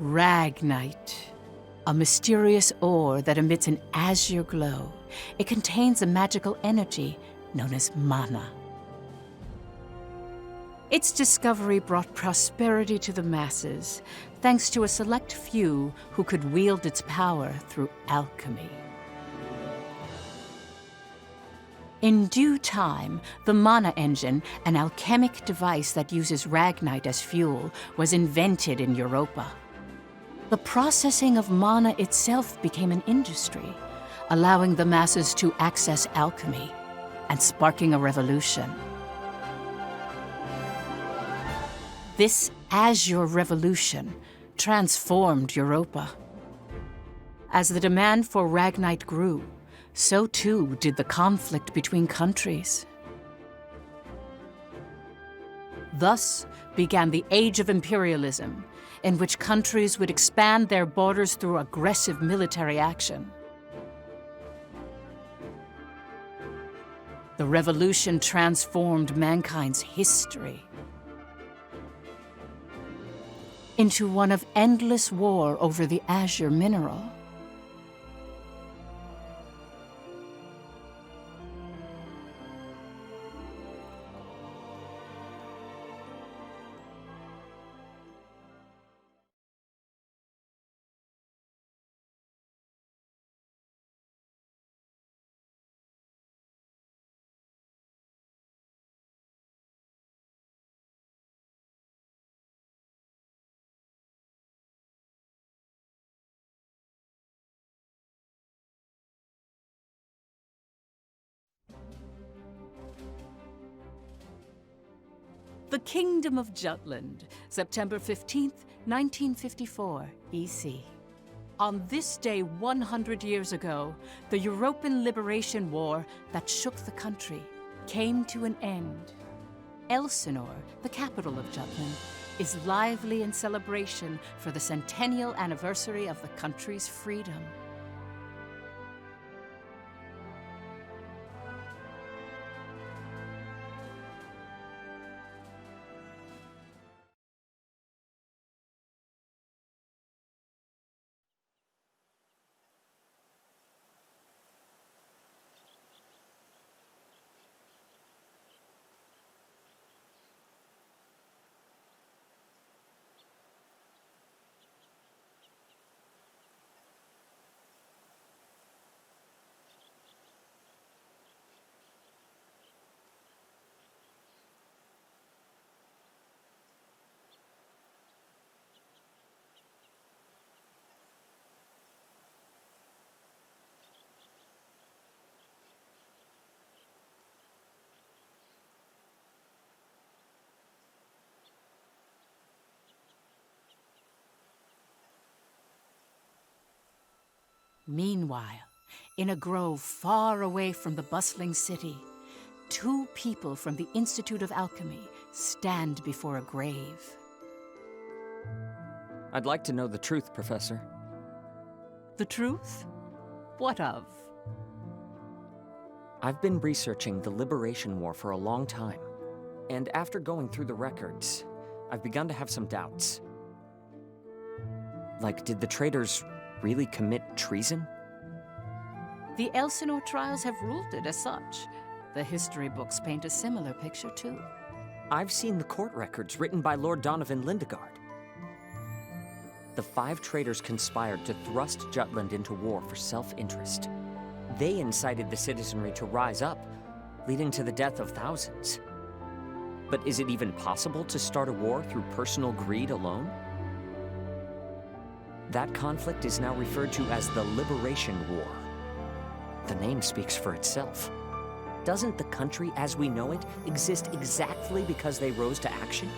Ragnite, a mysterious ore that emits an azure glow. It contains a magical energy known as mana. Its discovery brought prosperity to the masses, thanks to a select few who could wield its power through alchemy. In due time, the mana engine, an alchemic device that uses ragnite as fuel, was invented in Europa. The processing of mana itself became an industry, allowing the masses to access alchemy and sparking a revolution. This azure revolution transformed Europa. As the demand for ragnite grew, so too did the conflict between countries. Thus began the Age of Imperialism, in which countries would expand their borders through aggressive military action. The revolution transformed mankind's history into one of endless war over the azure mineral. The Kingdom of Jutland, September 15th, 1954, EC. On this day 100 years ago, the European Liberation War that shook the country came to an end. Elsinore, the capital of Jutland, is lively in celebration for the centennial anniversary of the country's freedom. Meanwhile, in a grove far away from the bustling city, two people from the Institute of Alchemy stand before a grave. I'd like to know the truth, Professor. The truth? What of? I've been researching the Liberation War for a long time, and after going through the records, I've begun to have some doubts. Like, did the traitors really commit treason? The Elsinore trials have ruled it as such. The history books paint a similar picture, too. I've seen the court records written by Lord Donovan Lindegard. The 5 traitors conspired to thrust Jutland into war for self-interest. They incited the citizenry to rise up, leading to the death of thousands. But is it even possible to start a war through personal greed alone? That conflict is now referred to as the Liberation War. The name speaks for itself. Doesn't the country as we know it exist exactly because they rose to action?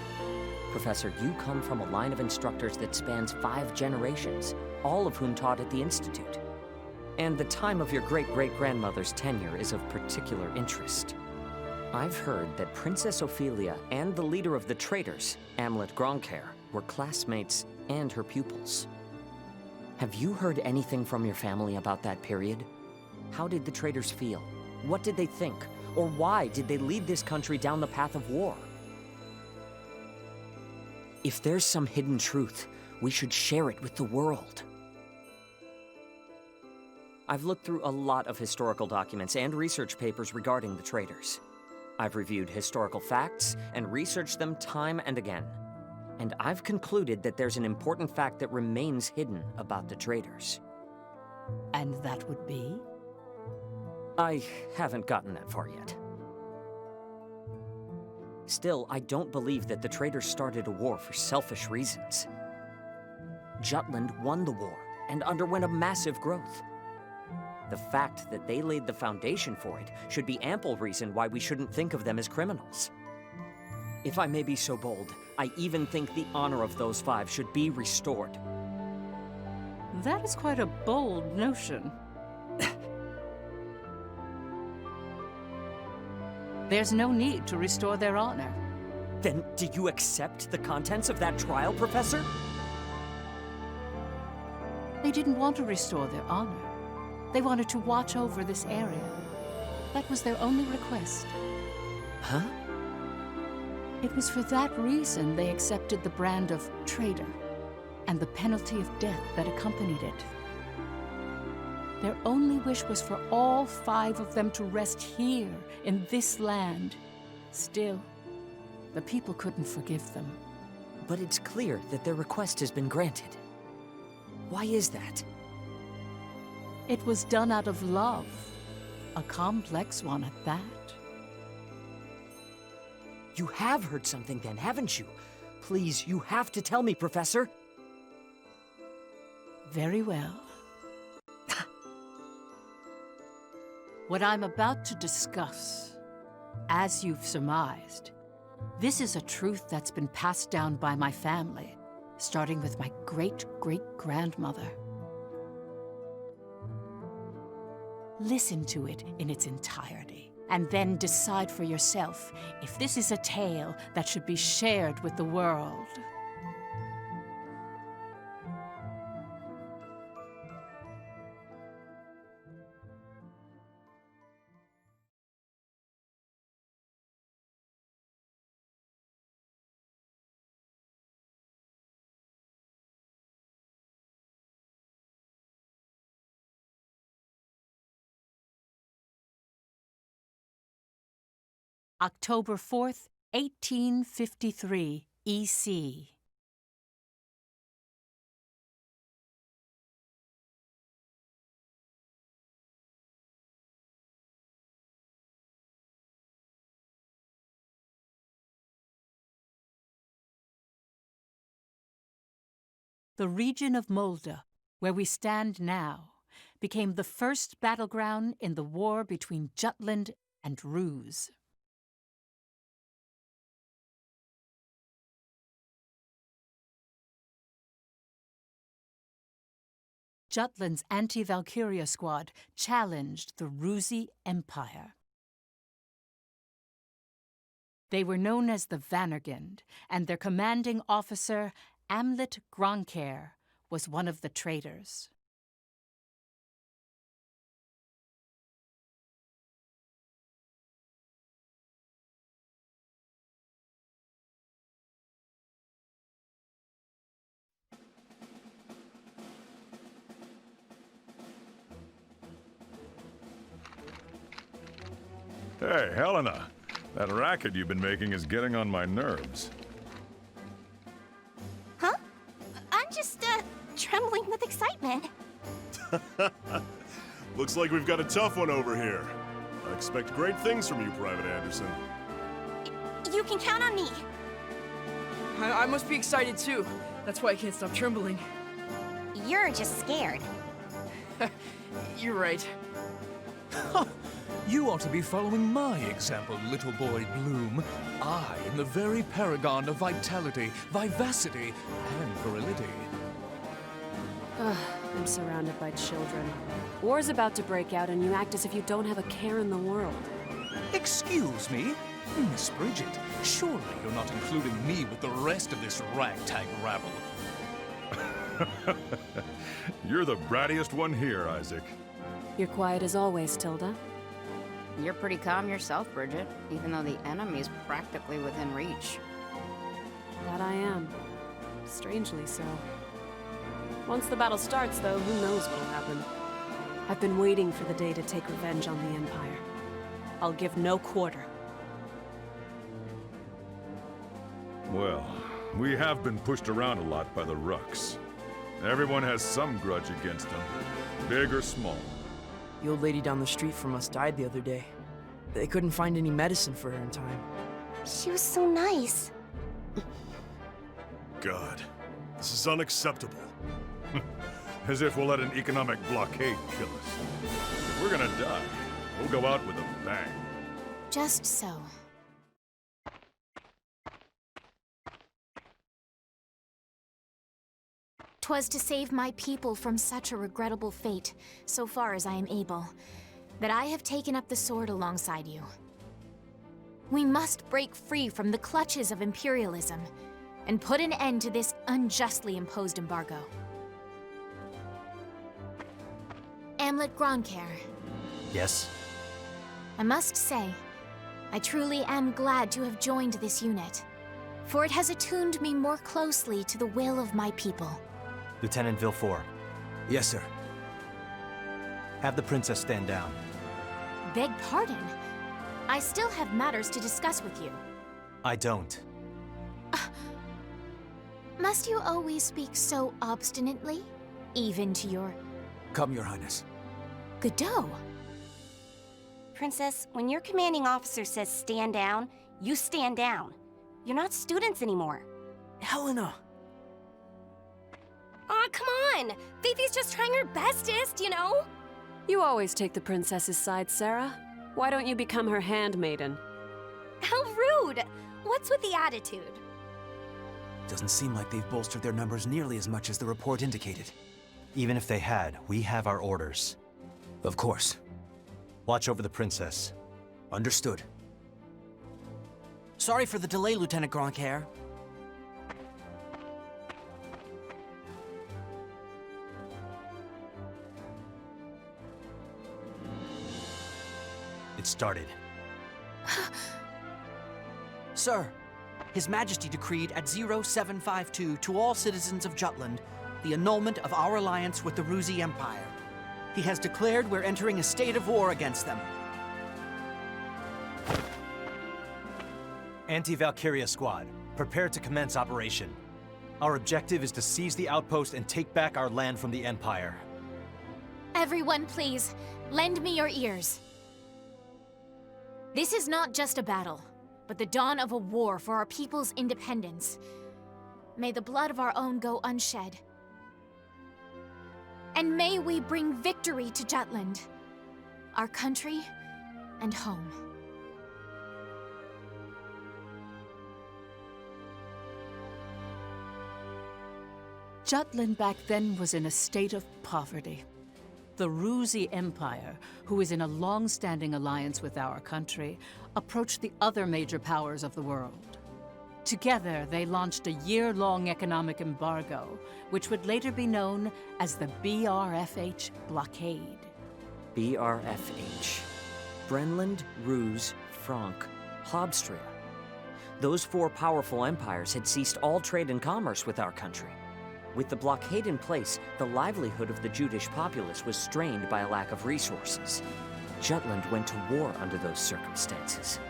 Professor, you come from a line of instructors that spans 5 generations, all of whom taught at the Institute. And the time of your great-great-grandmother's tenure is of particular interest. I've heard that Princess Ophelia and the leader of the traitors, Amlet Gronkaer, were classmates and her pupils. Have you heard anything from your family about that period? How did the traitors feel? What did they think? Or why did they lead this country down the path of war? If there's some hidden truth, we should share it with the world. I've looked through a lot of historical documents and research papers regarding the traitors. I've reviewed historical facts and researched them time and again. And I've concluded that there's an important fact that remains hidden about the traitors. And that would be? I haven't gotten that far yet. Still, I don't believe that the traitors started a war for selfish reasons. Jutland won the war and underwent a massive growth. The fact that they laid the foundation for it should be ample reason why we shouldn't think of them as criminals. If I may be so bold, I even think the honor of those 5 should be restored. That is quite a bold notion. There's no need to restore their honor. Then do you accept the contents of that trial, Professor? They didn't want to restore their honor. They wanted to watch over this area. That was their only request. Huh? It was for that reason they accepted the brand of traitor and the penalty of death that accompanied it. Their only wish was for all 5 of them to rest here in this land. Still, the people couldn't forgive them. But it's clear that their request has been granted. Why is that? It was done out of love, a complex one at that. You have heard something then, haven't you? Please, you have to tell me, Professor. Very well. What I'm about to discuss, as you've surmised, this is a truth that's been passed down by my family, starting with my great-great-grandmother. Listen to it in its entirety, and then decide for yourself if this is a tale that should be shared with the world. October 4th, 1853, EC. The region of Molda, where we stand now, became the first battleground in the war between Jutland and Ruse. Jutland's anti-Valkyria squad challenged the Rusi Empire. They were known as the Vannergund, and their commanding officer, Amlet Gronkair, was one of the traitors. Hey, Helena. That racket you've been making is getting on my nerves. Huh? I'm just, trembling with excitement. Looks like we've got a tough one over here. I expect great things from you, Private Anderson. You can count on me. I must be excited too. That's why I can't stop trembling. You're just scared. You're right. You ought to be following my example, little boy Bloom. I am the very paragon of vitality, vivacity, and virility. I'm surrounded by children. War's about to break out and you act as if you don't have a care in the world. Excuse me? Miss Bridget, surely you're not including me with the rest of this ragtag rabble. You're the brattiest one here, Isaac. You're quiet as always, Tilda. You're pretty calm yourself, Bridget, even though the enemy's practically within reach. That I am. Strangely so. Once the battle starts, though, who knows what'll happen. I've been waiting for the day to take revenge on the Empire. I'll give no quarter. Well, we have been pushed around a lot by the Rucks. Everyone has some grudge against them, big or small. The old lady down the street from us died the other day. They couldn't find any medicine for her in time. She was so nice. God, this is unacceptable. As if we'll let an economic blockade kill us. If we're gonna die, we'll go out with a bang. Just so. "'Twas to save my people from such a regrettable fate, so far as I am able, that I have taken up the sword alongside you. We must break free from the clutches of imperialism, and put an end to this unjustly imposed embargo. Amlet Gronkair, Yes? I must say, I truly am glad to have joined this unit, for it has attuned me more closely to the will of my people. Lieutenant Villefort. Yes, sir. Have the princess stand down. Beg pardon? I still have matters to discuss with you. I don't. Must you always speak so obstinately? Even to your Come, Your Highness. Godot? Princess, when your commanding officer says stand down, you stand down. You're not students anymore. Helena! Aw, come on! Fifi's just trying her bestest, you know? You always take the princess's side, Sarah. Why don't you become her handmaiden? How rude! What's with the attitude? Doesn't seem like they've bolstered their numbers nearly as much as the report indicated. Even if they had, we have our orders. Of course. Watch over the princess. Understood. Sorry for the delay, Lieutenant Gronkair. It started. Sir, His Majesty decreed at 0752 to all citizens of Jutland the annulment of our alliance with the Ruzi Empire. He has declared we're entering a state of war against them. Anti-Valkyria squad, prepare to commence operation. Our objective is to seize the outpost and take back our land from the Empire. Everyone, please, lend me your ears. This is not just a battle, but the dawn of a war for our people's independence. May the blood of our own go unshed. And may we bring victory to Jutland, our country and home. Jutland back then was in a state of poverty. The Ruzi Empire, who is in a long-standing alliance with our country, approached the other major powers of the world. Together, they launched a year-long economic embargo, which would later be known as the BRFH blockade. BRFH. Brenland, Ruse, Frank, Hobstria. Those four powerful empires had ceased all trade and commerce with our country. With the blockade in place, the livelihood of the Judish populace was strained by a lack of resources. Jutland went to war under those circumstances.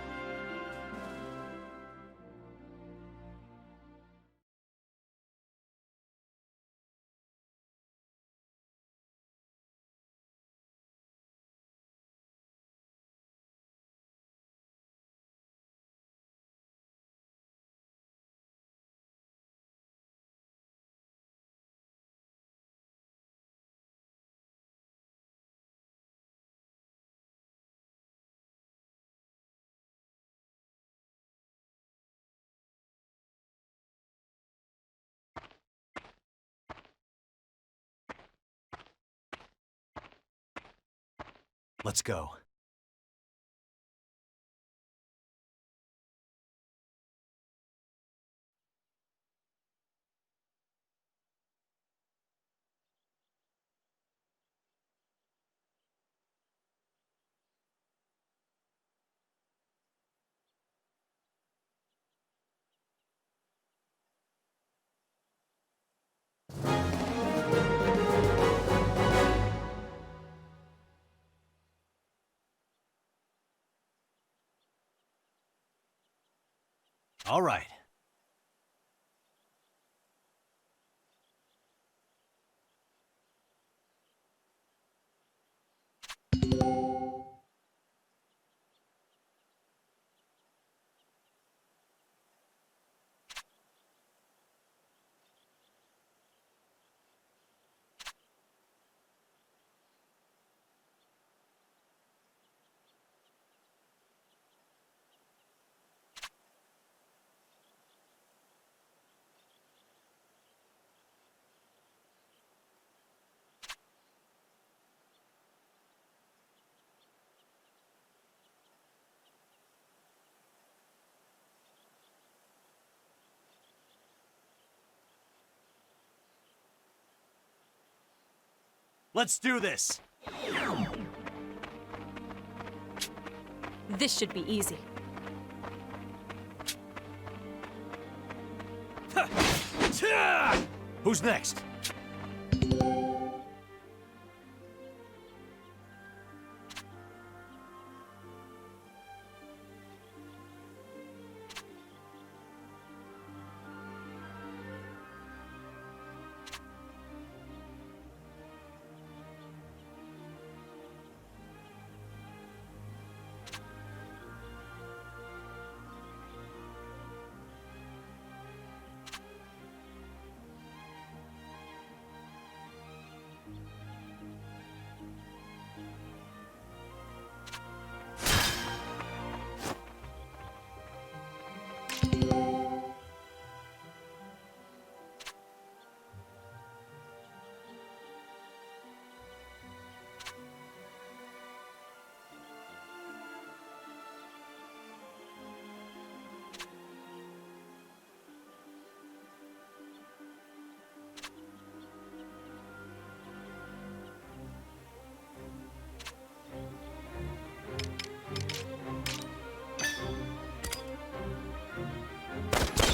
Let's go. All right. Let's do this! This should be easy. Who's next?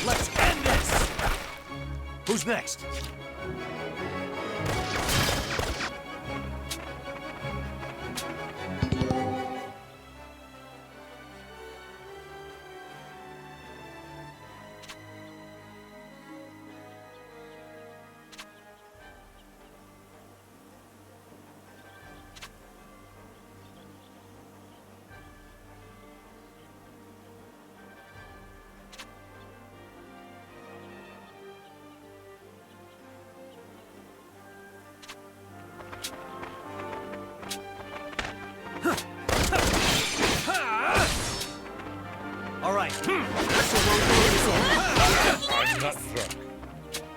Let's end this! Who's next? All right. I'm not drunk.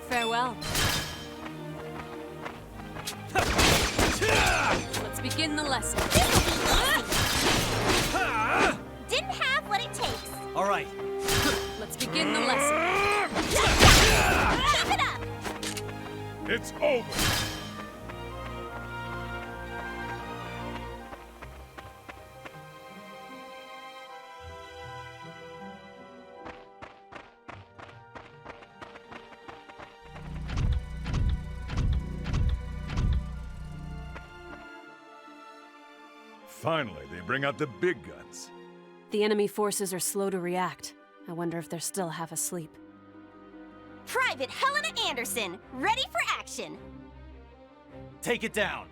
Farewell. Let's begin the lesson. Didn't have what it takes. All right. Let's begin the lesson. Keep it up. It's over. Finally, they bring out the big guns. The enemy forces are slow to react. I wonder if they're still half asleep. Private Helena Anderson, ready for action. Take it down.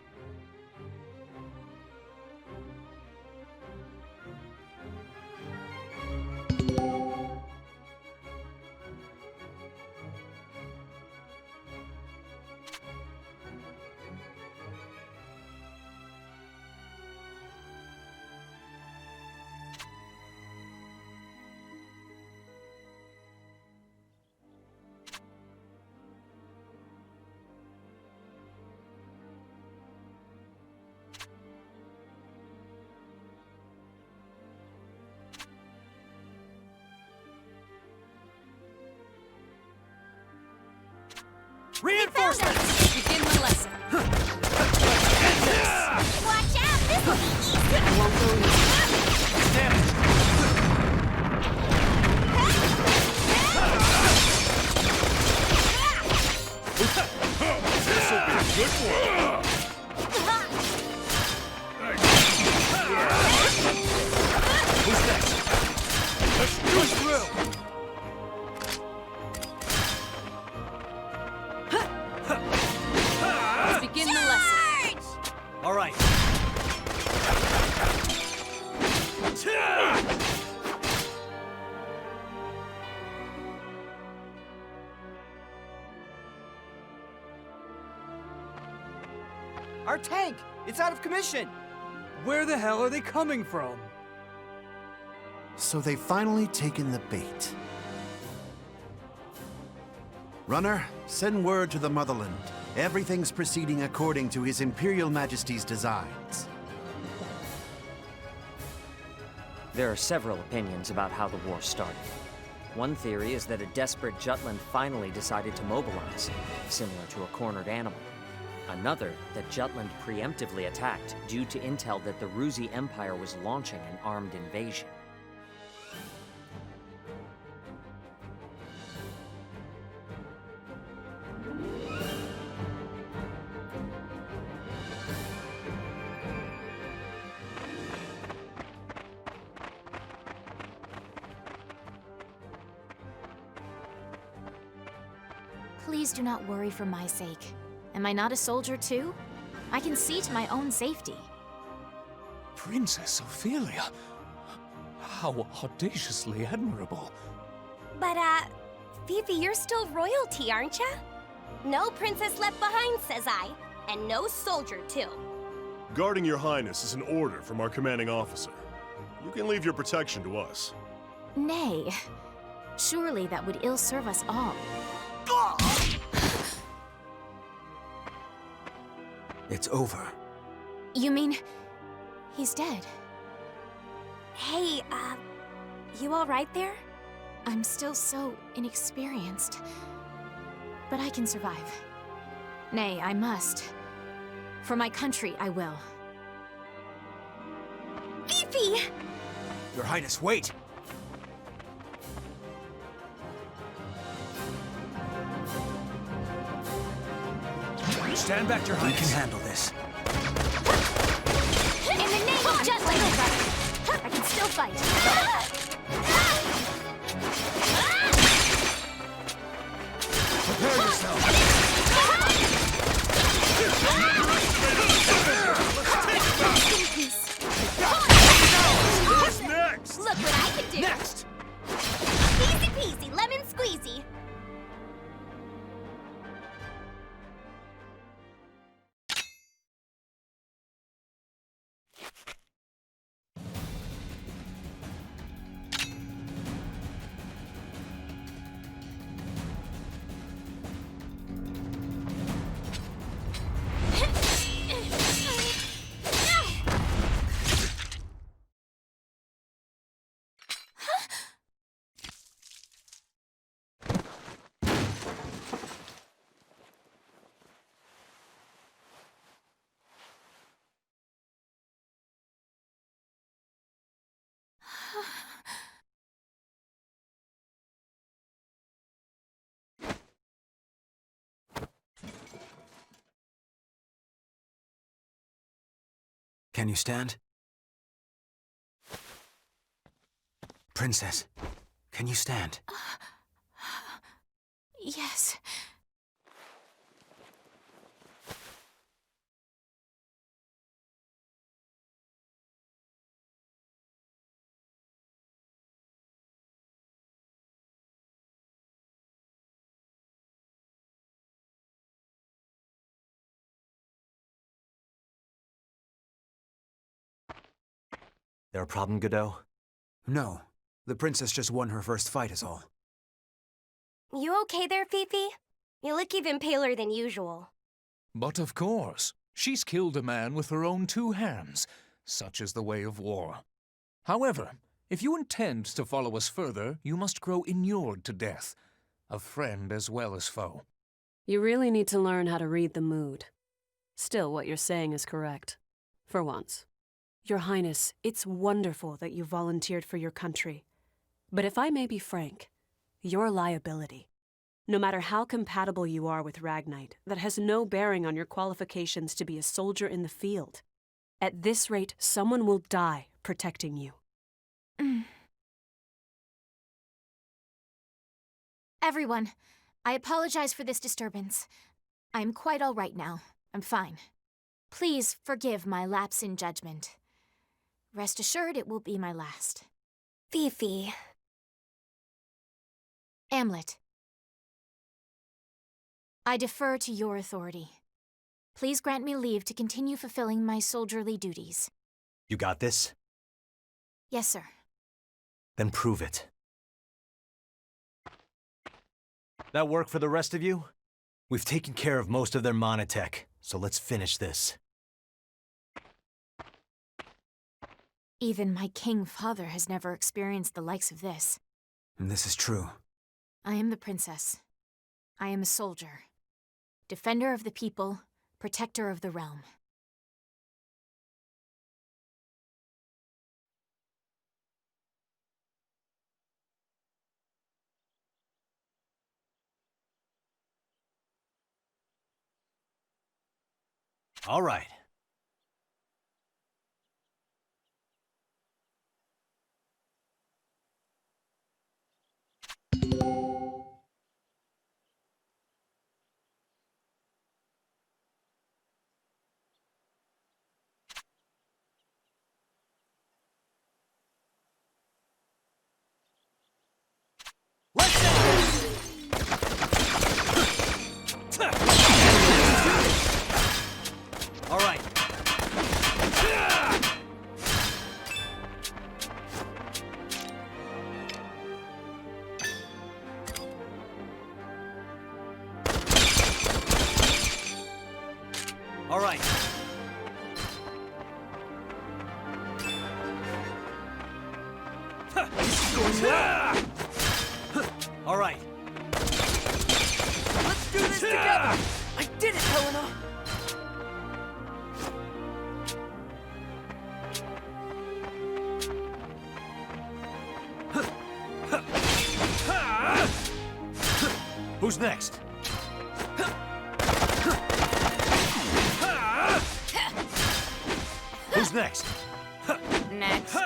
Reinforcements! Begin the lesson. Watch out, this will be easy. Won't go easy. Damn it! This'll be a good one. Who's next? Let's push through. Let's begin the lesson. All right. Our tank! It's out of commission! Where the hell are they coming from? So they've finally taken the bait. Runner, send word to the motherland. Everything's proceeding according to His Imperial Majesty's designs. There are several opinions about how the war started. One theory is that a desperate Jutland finally decided to mobilize, similar to a cornered animal. Another, that Jutland preemptively attacked due to intel that the Ruzi Empire was launching an armed invasion. Please do not worry for my sake. Am I not a soldier too? I can see to my own safety. Princess Ophelia. How audaciously admirable. But, Fifi, you're still royalty, aren't ya? No princess left behind, says I. And no soldier, too. Guarding your highness is an order from our commanding officer. You can leave your protection to us. Nay. Surely that would ill serve us all. It's over. You mean... he's dead? Hey, you all right there? I'm still so inexperienced. But I can survive. Nay, I must. For my country, I will. Fifi! Your Highness, wait! Stand back, Your Highness. We can handle this. In the name of Jutland! I can still fight. Prepare yourself. What's next? Look what I can do! Next! Easy peasy, lemon squeezy. Can you stand? Princess, can you stand? Yes. There a problem, Godot? No. The princess just won her first fight is all. You okay there, Fifi? You look even paler than usual. But of course, she's killed a man with her own two hands. Such is the way of war. However, if you intend to follow us further, you must grow inured to death, a friend as well as foe. You really need to learn how to read the mood. Still, what you're saying is correct. For once. Your Highness, it's wonderful that you volunteered for your country. But if I may be frank, you're a liability. No matter how compatible you are with Ragnite, that has no bearing on your qualifications to be a soldier in the field. At this rate, someone will die protecting you. Everyone, I apologize for this disturbance. I'm quite all right now. I'm fine. Please forgive my lapse in judgment. Rest assured it will be my last. Fifi. Amlet. I defer to your authority. Please grant me leave to continue fulfilling my soldierly duties. You got this? Yes, sir. Then prove it. That work for the rest of you? We've taken care of most of their monotech, so let's finish this. Even my king father has never experienced the likes of this. And this is true. I am the princess. I am a soldier. Defender of the people, protector of the realm. All right. All right. All right. All right. Let's do this together! I did it, Helena! Who's next? Who's next? Next.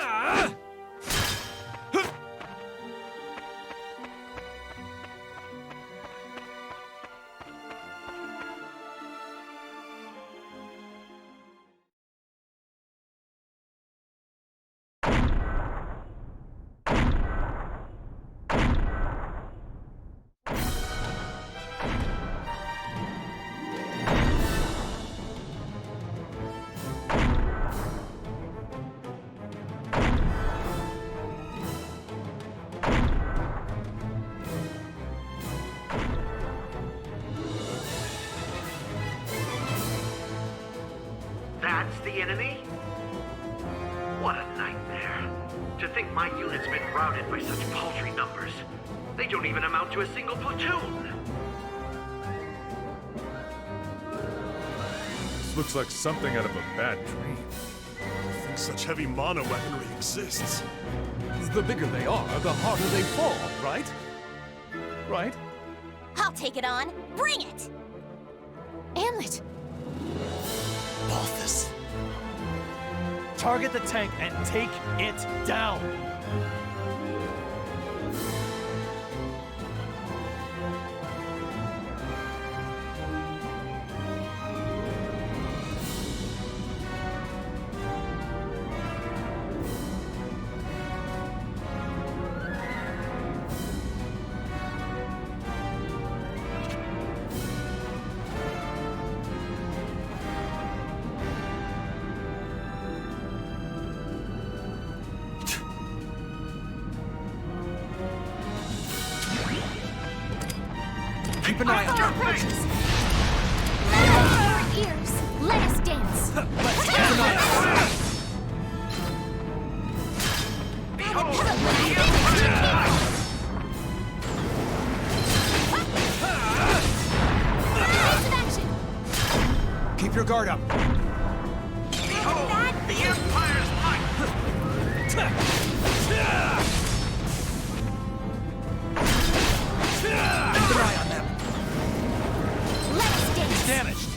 That's the enemy? What a nightmare. To think my unit's been routed by such paltry numbers. They don't even amount to a single platoon. This looks like something out of a bad dream. I think such heavy mono weaponry exists. The bigger they are, the harder they fall, right? Right? I'll take it on. Bring it! Amlet! Balthus. Target the tank and take it down. Keep an eye on Our approaches! Let our ears! Let us dance! Let's keep an eye on Keep your guard up. Behold, the Empire's might! Keep an eye on them. Let us dance! He's damaged.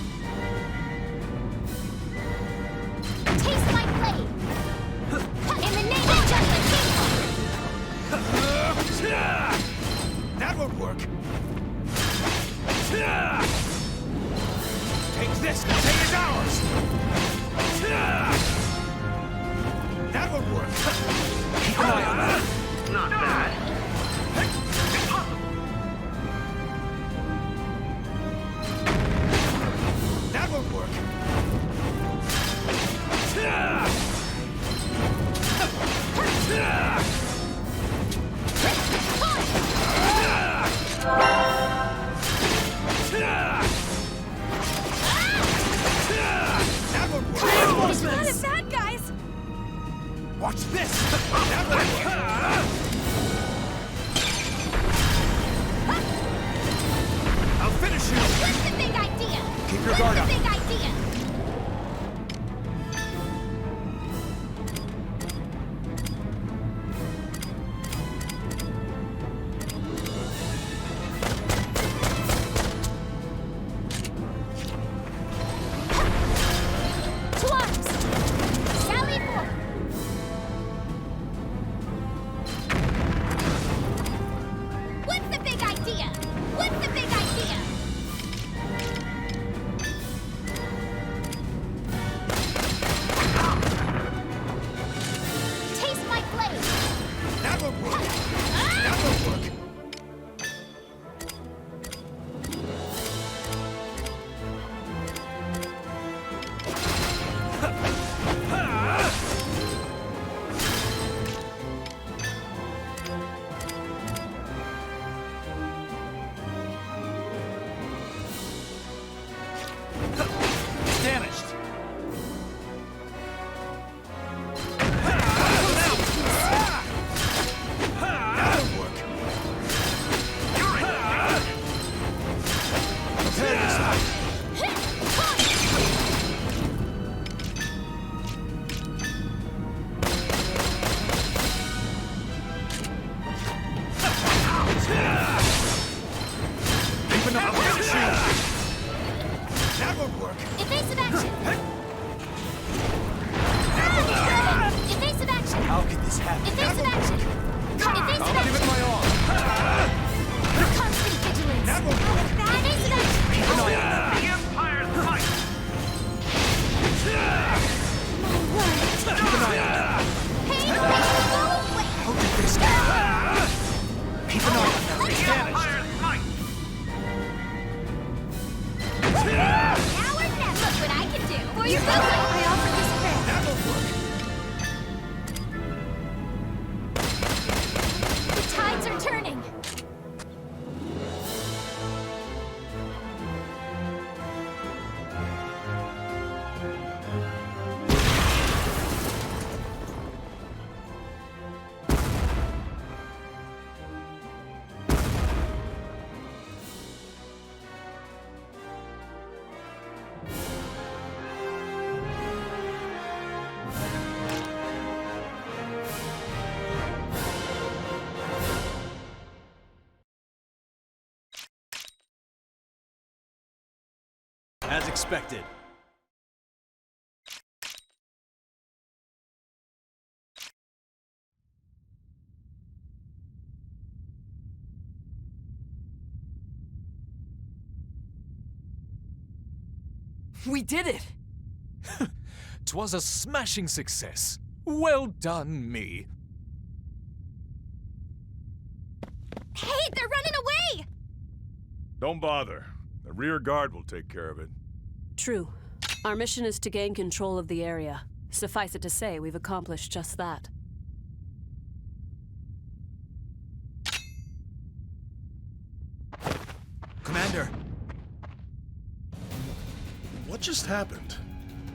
Taste my blade! In the name of Judgment! That won't work. This thing is ours! That would work! Keep an eye on that! Not bad. Impossible! That would work! That would work! Reinforcements! Not bad, guys! Watch this! That would work! I'll finish you! What's the big idea? Keep your guard up! What's the big idea? To arms! Sally forth! What's the big idea? What's the big idea? Taste my blade! That would work! That would work! Damaged! That would work! Prepare yourself! Keep enough of finish you! That would work! Evasive action! Evasive action! How could this happen? Evasive action! Evasive I'll give it action! my all! Constant vigilance! That will work! Evasive action! Keep an eye on that! The Empire's might! Keep an eye on that! Pain, go away! How did this happen? Keep an eye on that! Let's It's go! damaged! Empire's might! Now or never! Look what I can do! For your good! I offer this prayer. That will work! The tides are turning! As expected. We did it! 'Twas a smashing success. Well done, me. Hey, they're running away! Don't bother. The rear guard will take care of it. True. Our mission is to gain control of the area. Suffice it to say, we've accomplished just that. Commander! What just happened?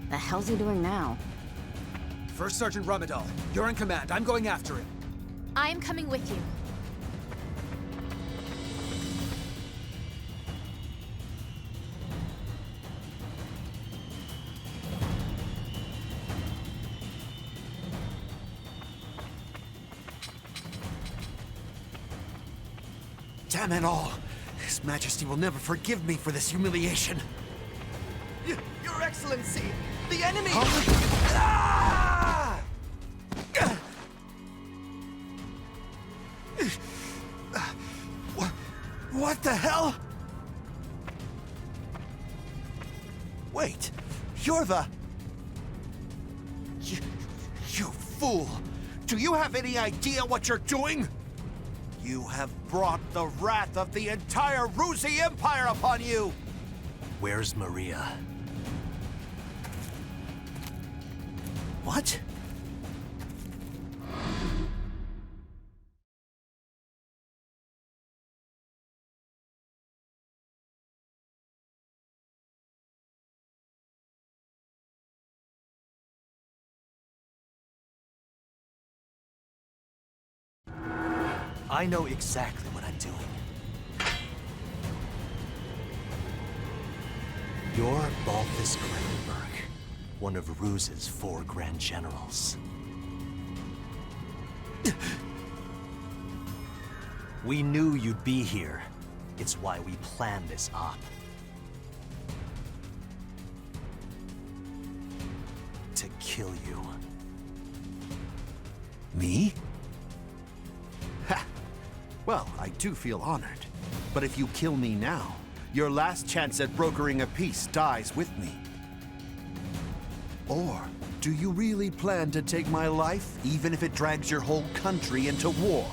The hell's he doing now? First Sergeant Ramadal, you're in command. I'm going after him. I am coming with you. Damn it all! His Majesty will never forgive me for this humiliation. Your Excellency! The enemy! Ah! What the hell? Wait, you're the... You fool! Do you have any idea what you're doing? You have brought the wrath of the entire Ruzi Empire upon you! Where's Maria? What? I know exactly what I'm doing. You're Balthus Krenenberg, one of Ruz's 4 Grand Generals. We knew you'd be here. It's why we planned this op. To kill you. Me? Ha! Well, I do feel honored. But if you kill me now, your last chance at brokering a peace dies with me. Or do you really plan to take my life, even if it drags your whole country into war?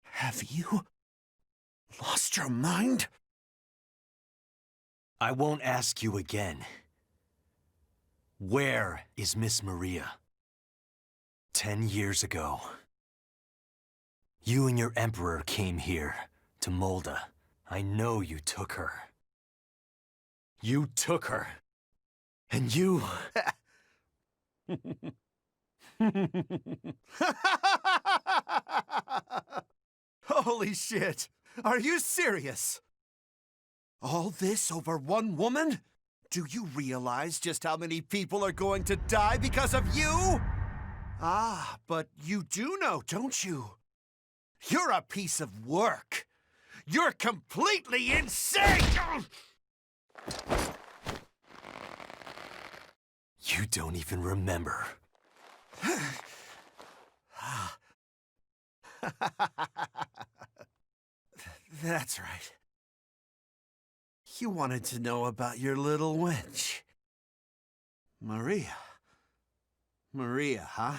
Have you lost your mind? I won't ask you again. Where is Miss Maria? 10 years ago, you and your Emperor came here, to Molda. I know you took her. You took her. And you... Holy shit! Are you serious? All this over one woman? Do you realize just how many people are going to die because of you? Ah, but you do know, don't you? You're a piece of work. You're completely insane! You don't even remember. That's right. You wanted to know about your little wench. Maria. Maria, huh?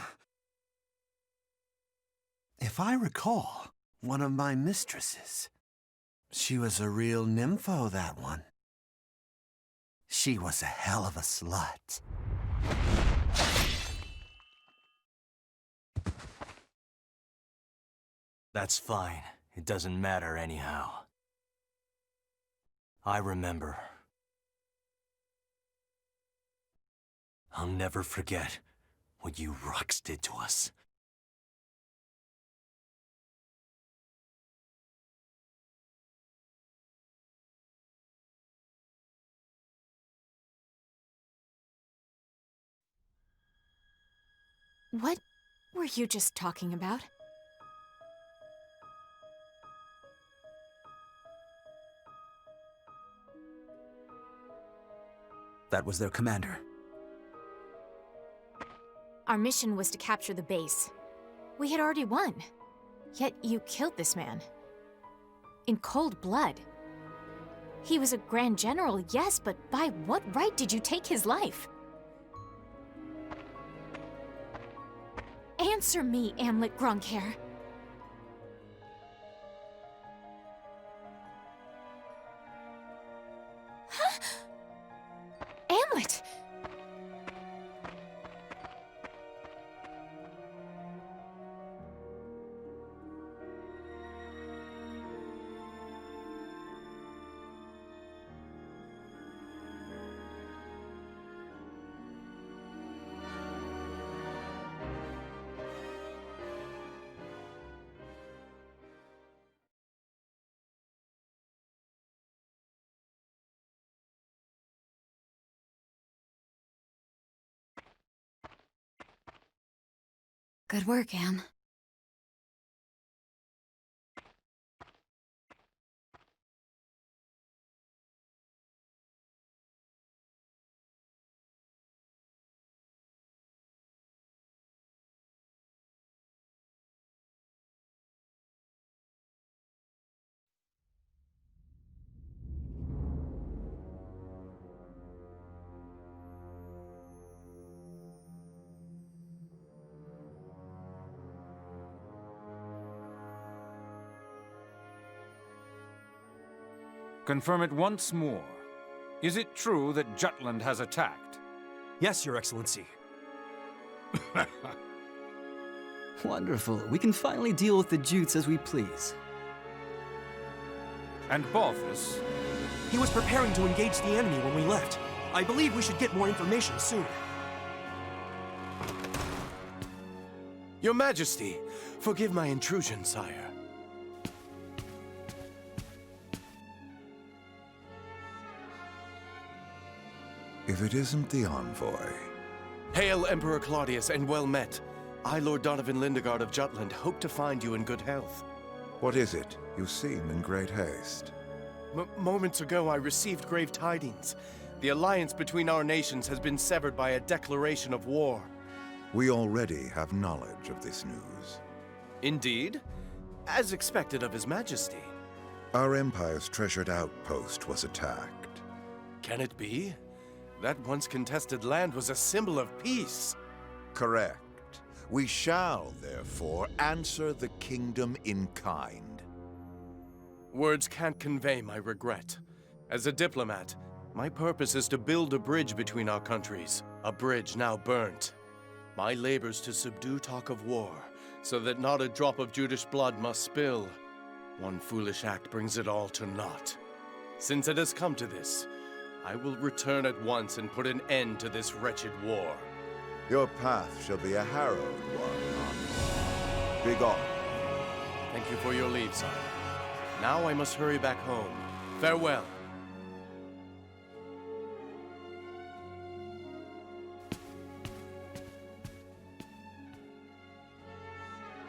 If I recall, one of my mistresses. She was a real nympho, that one. She was a hell of a slut. That's fine. It doesn't matter anyhow. I remember. I'll never forget what you Rux did to us. What were you just talking about? That was their commander. Our mission was to capture the base. We had already won. Yet you killed this man. In cold blood. He was a Grand General, yes, but by what right did you take his life? Answer me, Amlet Gronkhair. Huh? Amlet! Good work, Anne. Confirm it once more. Is it true that Jutland has attacked? Yes, Your Excellency. Wonderful. We can finally deal with the Jutes as we please. And Balthus? He was preparing to engage the enemy when we left. I believe we should get more information soon. Your Majesty, forgive my intrusion, sire. If it isn't the envoy. Hail, Emperor Claudius, and well met. I, Lord Donovan Lindegard of Jutland, hope to find you in good health. What is it? You seem in great haste. Moments ago, I received grave tidings. The alliance between our nations has been severed by a declaration of war. We already have knowledge of this news. Indeed? As expected of His Majesty. Our Empire's treasured outpost was attacked. Can it be? That once contested land was a symbol of peace. Correct. We shall, therefore, answer the kingdom in kind. Words can't convey my regret. As a diplomat, my purpose is to build a bridge between our countries, a bridge now burnt. My labors to subdue talk of war, so that not a drop of Judish blood must spill. One foolish act brings it all to naught. Since it has come to this, I will return at once and put an end to this wretched war. Your path shall be a harrowed one. Begone. Thank you for your leave, sire. Now I must hurry back home. Farewell.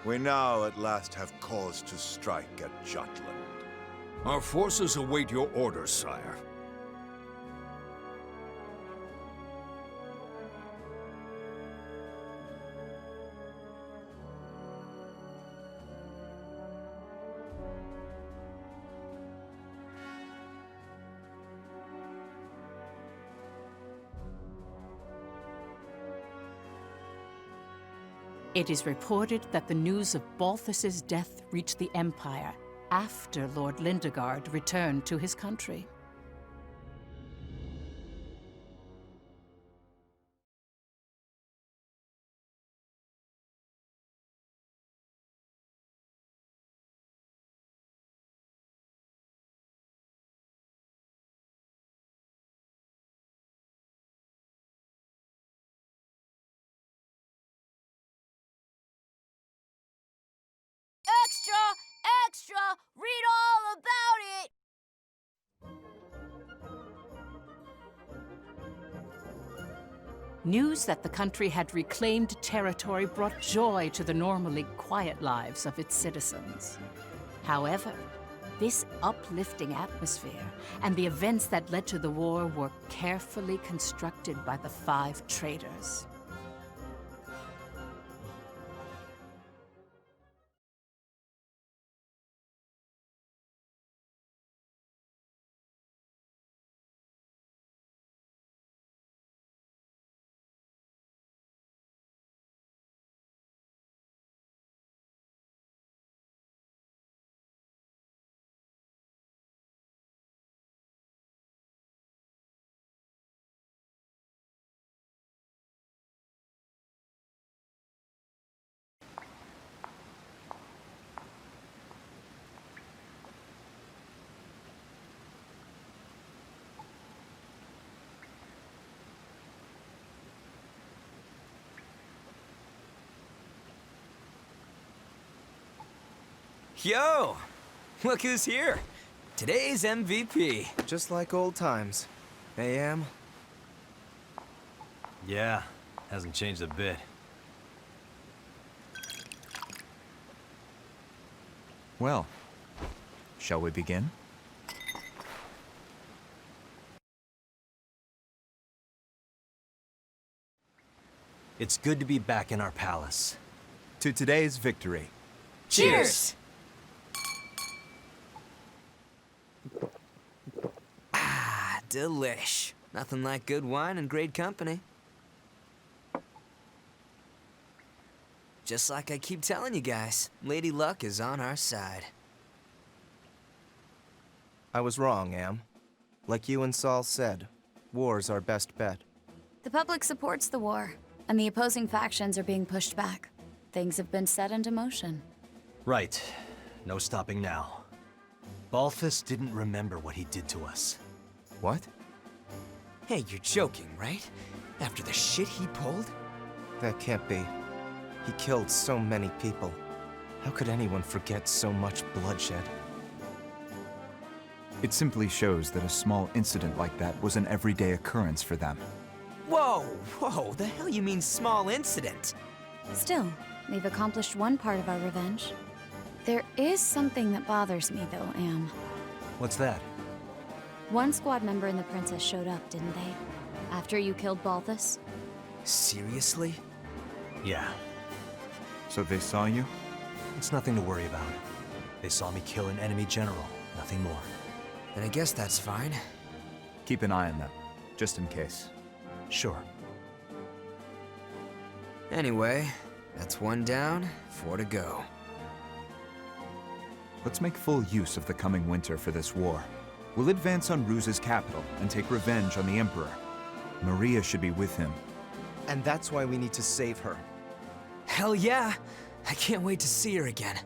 We now at last have cause to strike at Jutland. Our forces await your orders, sire. It is reported that the news of Balthus's death reached the Empire after Lord Lindegard returned to his country. Extra! Extra! Read all about it! News that the country had reclaimed territory brought joy to the normally quiet lives of its citizens. However, this uplifting atmosphere and the events that led to the war were carefully constructed by the 5 traitors. Yo! Look who's here! Today's MVP. Just like old times. AM? Yeah, hasn't changed a bit. Well, shall we begin? It's good to be back in our palace. To today's victory. Cheers! Delish. Nothing like good wine and great company. Just like I keep telling you guys, Lady Luck is on our side. I was wrong, Am. Like you and Saul said, war's our best bet. The public supports the war, and the opposing factions are being pushed back. Things have been set into motion. Right. No stopping now. Balthus didn't remember what he did to us. What? Hey, you're joking, right? After the shit he pulled? That can't be. He killed so many people. How could anyone forget so much bloodshed? It simply shows that a small incident like that was an everyday occurrence for them. Whoa, whoa, the hell you mean small incident? Still, we've accomplished one part of our revenge. There is something that bothers me, though, Am. What's that? One squad member and the princess showed up, didn't they? After you killed Balthus? Seriously? Yeah. So they saw you? It's nothing to worry about. They saw me kill an enemy general, nothing more. Then I guess that's fine. Keep an eye on them, just in case. Sure. Anyway, that's 1 down, 4 to go. Let's make full use of the coming winter for this war. We'll advance on Ruse's capital and take revenge on the Emperor. Maria should be with him. And that's why we need to save her. Hell yeah! I can't wait to see her again.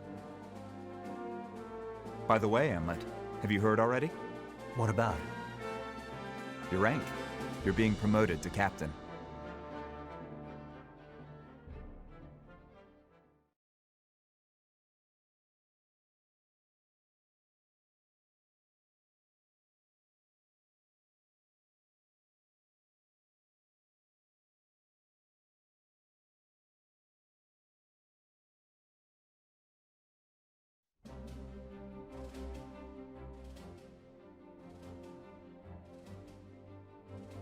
By the way, Amlet, have you heard already? What about? Your rank. You're being promoted to captain.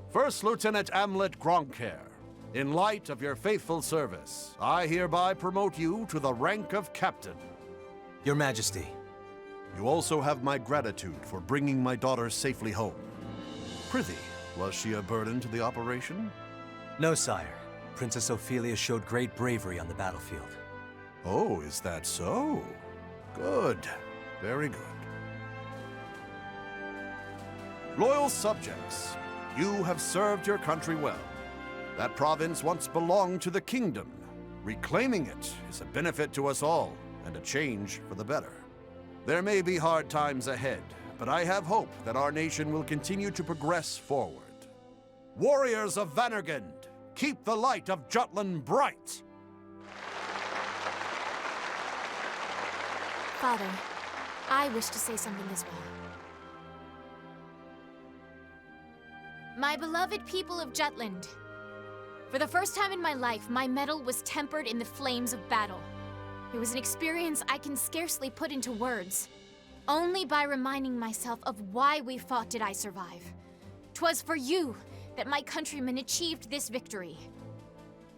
First Lieutenant Amlet Gronkair, in light of your faithful service, I hereby promote you to the rank of Captain. Your Majesty. You also have my gratitude for bringing my daughter safely home. Prithee, was she a burden to the operation? No, sire. Princess Ophelia showed great bravery on the battlefield. Oh, is that so? Good. Very good. Loyal subjects, you have served your country well. That province once belonged to the kingdom. Reclaiming it is a benefit to us all, and a change for the better. There may be hard times ahead, but I have hope that our nation will continue to progress forward. Warriors of Vanergund, keep the light of Jutland bright! Father, I wish to say something as well. My beloved people of Jutland, for the first time in my life, my mettle was tempered in the flames of battle. It was an experience I can scarcely put into words. Only by reminding myself of why we fought did I survive. 'Twas for you that my countrymen achieved this victory.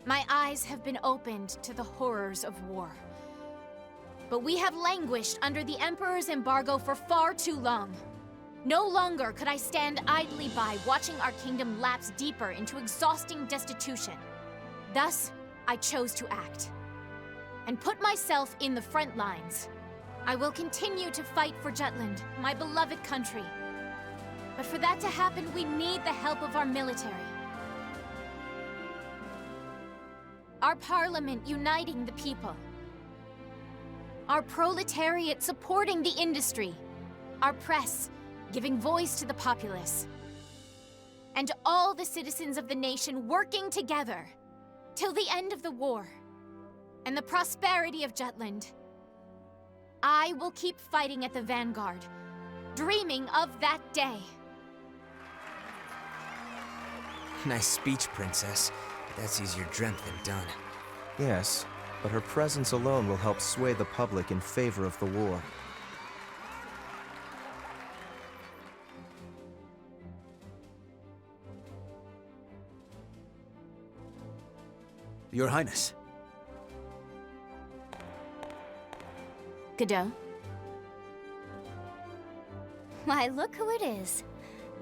My eyes have been opened to the horrors of war. But we have languished under the Emperor's embargo for far too long. No longer could I stand idly by watching our kingdom lapse deeper into exhausting destitution. Thus, I chose to act and put myself in the front lines. I will continue to fight for Jutland, my beloved country. But for that to happen, we need the help of our military. Our parliament uniting the people. Our proletariat supporting the industry. Our press giving voice to the populace. And all the citizens of the nation working together till the end of the war and the prosperity of Jutland. I will keep fighting at the vanguard, dreaming of that day. Nice speech, Princess. That's easier dreamt than done. Yes, but her presence alone will help sway the public in favor of the war. Your Highness. Godot? Why, look who it is.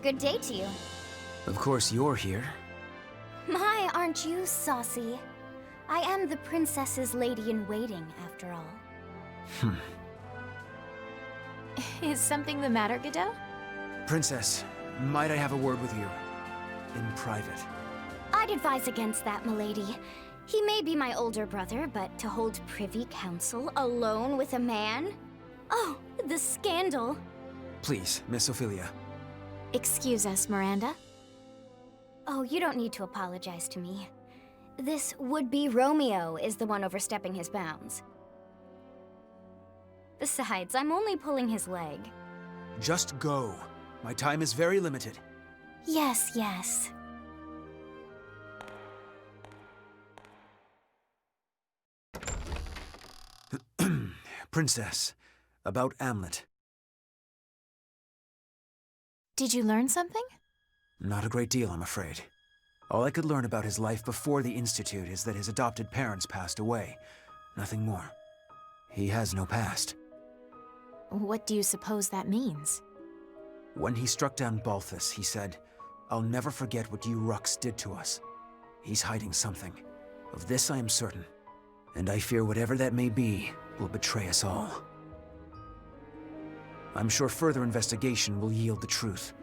Good day to you. Of course you're here. My, aren't you saucy? I am the princess's lady-in-waiting, after all. Is something the matter, Godot? Princess, might I have a word with you? In private. I'd advise against that, milady. He may be my older brother, but to hold privy council alone with a man? Oh, the scandal. Please, Miss Ophelia. Excuse us, Miranda. Oh, you don't need to apologize to me. This would-be Romeo is the one overstepping his bounds. Besides, I'm only pulling his leg. Just go. My time is very limited. Yes, yes. Princess, about Amlet. Did you learn something? Not a great deal, I'm afraid. All I could learn about his life before the Institute is that his adopted parents passed away. Nothing more. He has no past. What do you suppose that means? When he struck down Balthus, he said, "I'll never forget what you Ruks did to us." He's hiding something. Of this I am certain. And I fear whatever that may be will betray us all. I'm sure further investigation will yield the truth.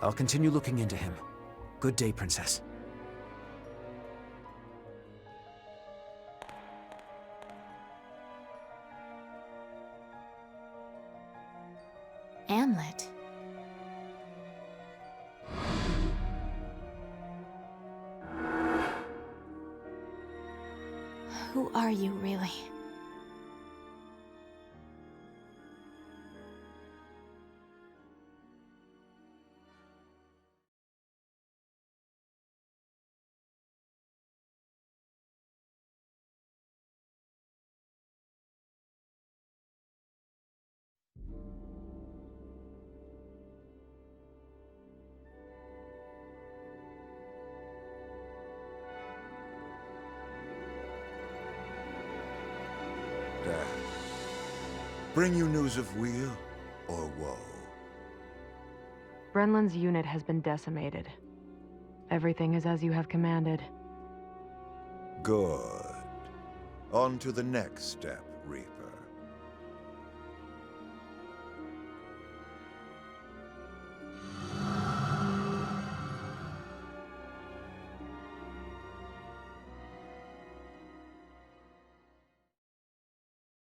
I'll continue looking into him. Good day, Princess. Amlet. Who are you, really? Bring you news of weal or woe? Brenlin's unit has been decimated. Everything is as you have commanded. Good. On to the next step, Reaper.